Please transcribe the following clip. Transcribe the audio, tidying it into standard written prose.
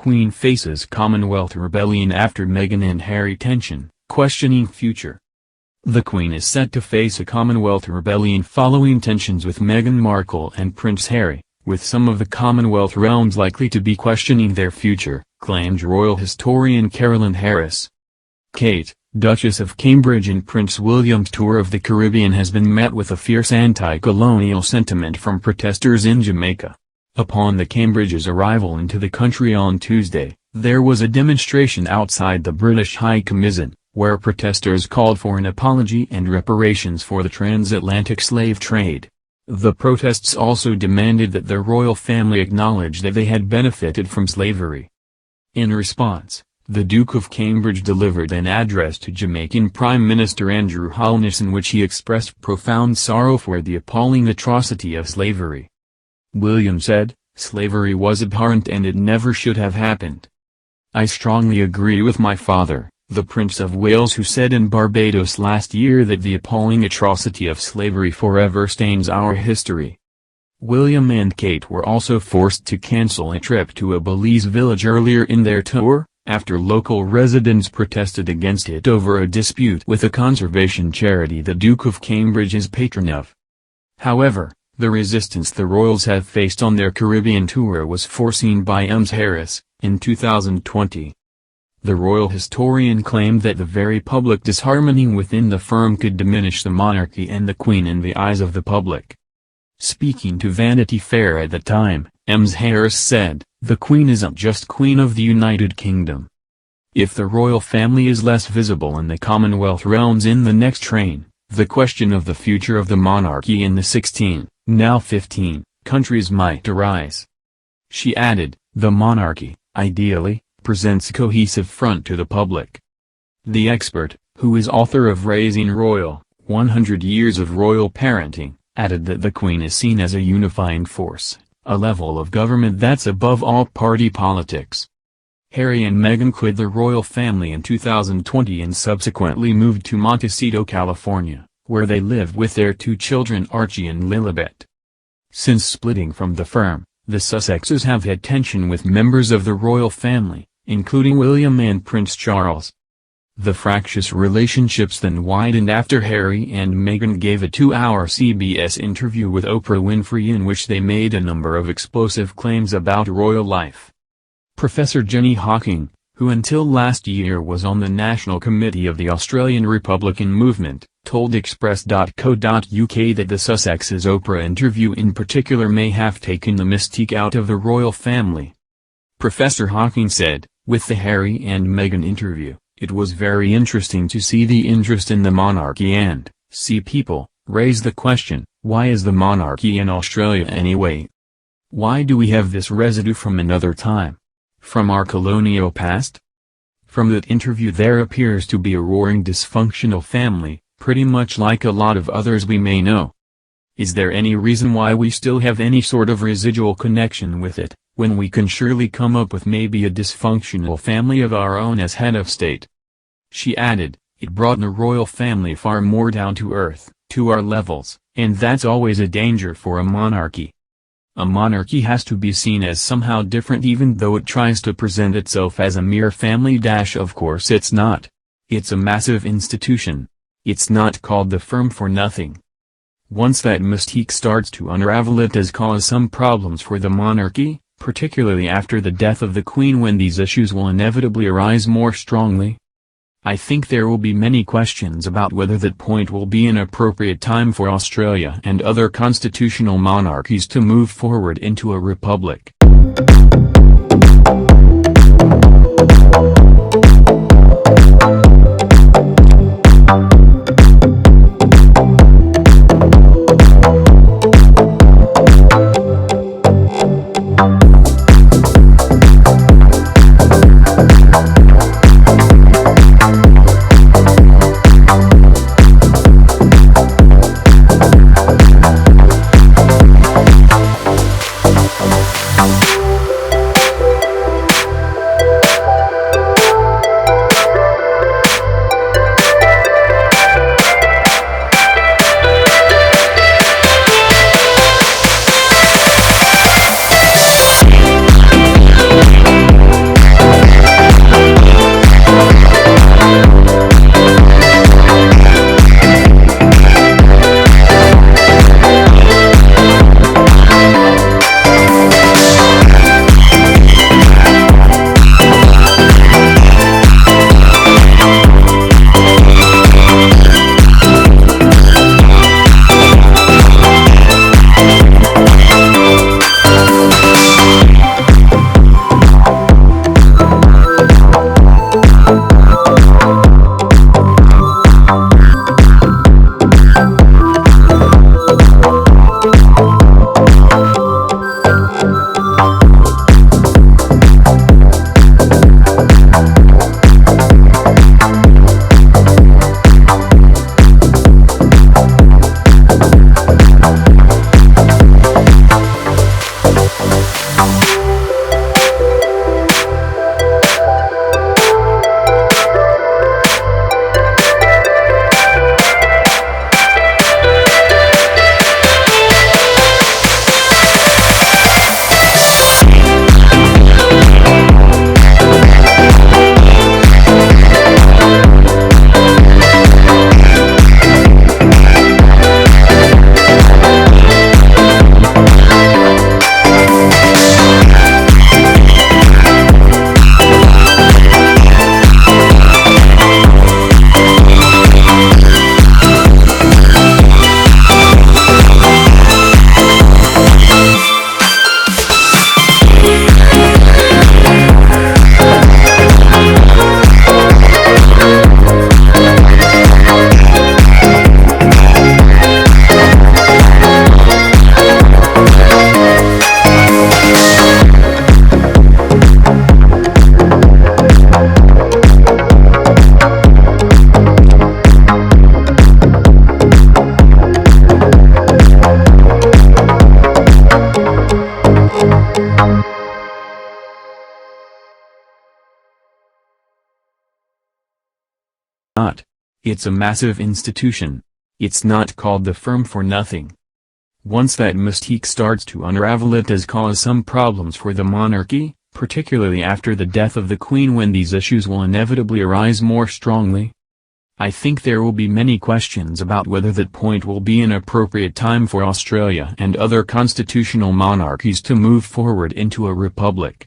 Queen faces Commonwealth rebellion after Meghan and Harry tension, questioning future. The Queen is set to face a Commonwealth rebellion following tensions with Meghan Markle and Prince Harry, with some of the Commonwealth realms likely to be questioning their future, claimed royal historian Carolyn Harris. Kate, Duchess of Cambridge and Prince William's tour of the Caribbean has been met with a fierce anti-colonial sentiment from protesters in Jamaica. Upon the Cambridge's arrival into the country on Tuesday, there was a demonstration outside the British High Commission, where protesters called for an apology and reparations for the transatlantic slave trade. The protests also demanded that the royal family acknowledge that they had benefited from slavery. In response, the Duke of Cambridge delivered an address to Jamaican Prime Minister Andrew Holness in which he expressed profound sorrow for the appalling atrocity of slavery. William said, "Slavery was abhorrent and it never should have happened. I strongly agree with my father, the Prince of Wales, who said in Barbados last year that the appalling atrocity of slavery forever stains our history." William and Kate were also forced to cancel a trip to a Belize village earlier in their tour, after local residents protested against it over a dispute with a conservation charity the Duke of Cambridge is patron of. However, the resistance the royals have faced on their Caribbean tour was foreseen by Ms. Harris, in 2020. The royal historian claimed that the very public disharmony within the firm could diminish the monarchy and the Queen in the eyes of the public. Speaking to Vanity Fair at the time, Ms. Harris said, "The Queen isn't just Queen of the United Kingdom. If the royal family is less visible in the Commonwealth realms in the next reign, the question of the future of the monarchy in the 16, now 15, countries might arise." She added, "The monarchy, ideally, presents a cohesive front to the public." The expert, who is author of Raising Royal, 100 Years of Royal Parenting, added that the Queen is seen as a unifying force, a level of government that's above all party politics. Harry and Meghan quit the royal family in 2020 and subsequently moved to Montecito, California, where they live with their 2 children Archie and Lilibet. Since splitting from the firm, the Sussexes have had tension with members of the royal family, including William and Prince Charles. The fractious relationships then widened after Harry and Meghan gave a 2-hour CBS interview with Oprah Winfrey in which they made a number of explosive claims about royal life. Professor Jenny Hawking, who until last year was on the National Committee of the Australian Republican Movement, told Express.co.uk that the Sussexes' Oprah interview in particular may have taken the mystique out of the royal family. Professor Hawking said, "With the Harry and Meghan interview, it was very interesting to see the interest in the monarchy and see people raise the question, why is the monarchy in Australia anyway? Why do we have this residue from another time? From our colonial past?" From that interview there appears to be a roaring dysfunctional family, pretty much like a lot of others we may know. Is there any reason why we still have any sort of residual connection with it, when we can surely come up with maybe a dysfunctional family of our own as head of state? She added, "It brought the royal family far more down to earth, to our levels, and that's always a danger for a monarchy. A monarchy has to be seen as somehow different even though it tries to present itself as a mere family. Of course it's not. It's a massive institution. It's not called the firm for nothing." Once that mystique starts to unravel, it does cause some problems for the monarchy, particularly after the death of the Queen, when these issues will inevitably arise more strongly. I think there will be many questions about whether that point will be an appropriate time for Australia and other constitutional monarchies to move forward into a republic. not. It's a massive institution. It's not called the firm for nothing. Once that mystique starts to unravel, it does cause some problems for the monarchy, particularly after the death of the Queen, when these issues will inevitably arise more strongly. I think there will be many questions about whether that point will be an appropriate time for Australia and other constitutional monarchies to move forward into a republic.